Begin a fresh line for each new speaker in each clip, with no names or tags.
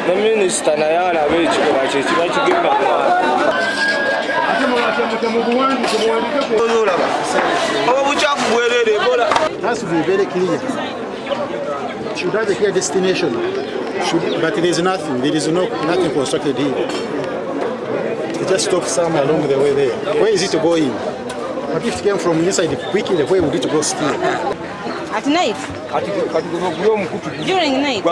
The minisita naye alaba ekikola kye kiba kigenda obucaafu bwerere ebola.
Has to be very clear. Should have a clear destination. But there is nothing. There is nothing constructed here. It just stops somewhere along the way there. Where is it going? But if it came from inside quickly, where would it go still?
At night? During night?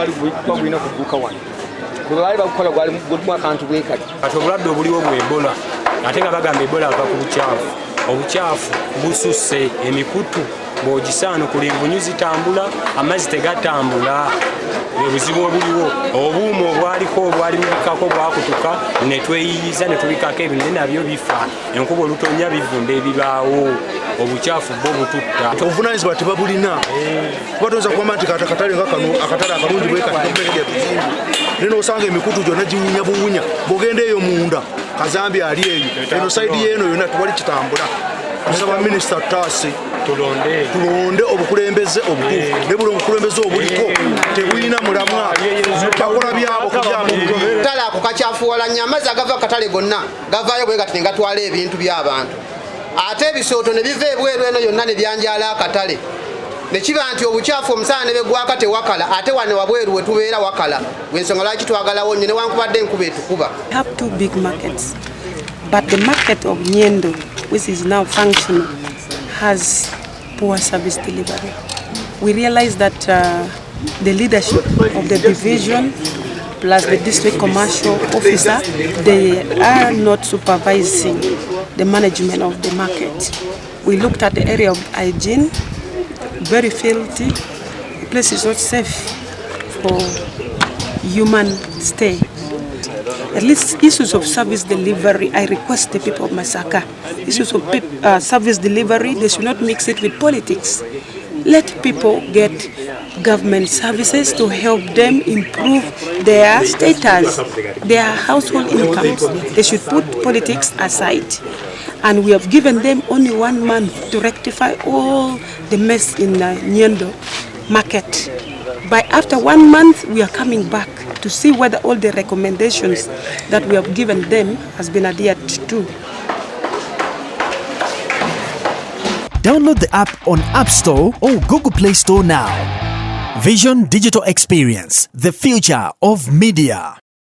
Obulwadde obuliwo bwe Ebola ate nga bagamba Ebola ava ku bucaafu. Obucaafu bususse emikutu bw'ogisaanukula envunyu zitambula amazzi tegatambula. Obuzibu obuliwo obuuma obwaliko obwali bubikako bwakutuka ne tweyiyiza ne tubikako ebintu nabyo bifa. Enkuba olutonya bivunda ebibaawo. Obucaafu bwo bututta.
Obuvunaanyizibwa tebabulina. Batonza kuba nti katale nga kano akatale akalungi bwe kati komplekedde tuzimbi. Neno osanga emikutu gyonna giwunya buwunya. Bw'ogenda eyo munda Kazambi ali eyo. Eno sayidi y'eno yonna tewali kitambula. Nsaba minisita Taase tulonde obukulembeze obutuufu. Ne buli obukulembeze obuliko tebulina mulamwa. Bakola byabo kubyamu.
Katale ako kakyafuwala nnyo amazzi agava katale gonna gavaayo bwe gati ne gatwala ebintu by'abantu. Ate ebisooto ne biva ebweru eno yonna ne byanjala akatale. Ne kiba nti obucaafu omusana ne begwaka tewakala ate wane wabweru we tubeera wakala. Wensonga lwaki twagalawo nnyo newankubadde enkuba etukuba.
We have two big markets, but the market of Nyendo, which is now functional, has poor service delivery. We realize that the leadership of the division plus the district commercial officer, they are not supervising the management of the market. We looked at the area of hygiene, very filthy. The place is not safe for human stay. At least issues of service delivery, I request the people of Masaka, issues of service delivery, they should not mix it with politics. Let people get government services to help them improve their status, their household incomes. They should put politics aside. And we have given them only 1 month to rectify all the mess in Nyendo market. After 1 month, we are coming back to see whether all the recommendations that we have given them has been adhered to.
Download the app on App Store or Google Play Store now. Vision Digital Experience, the future of media.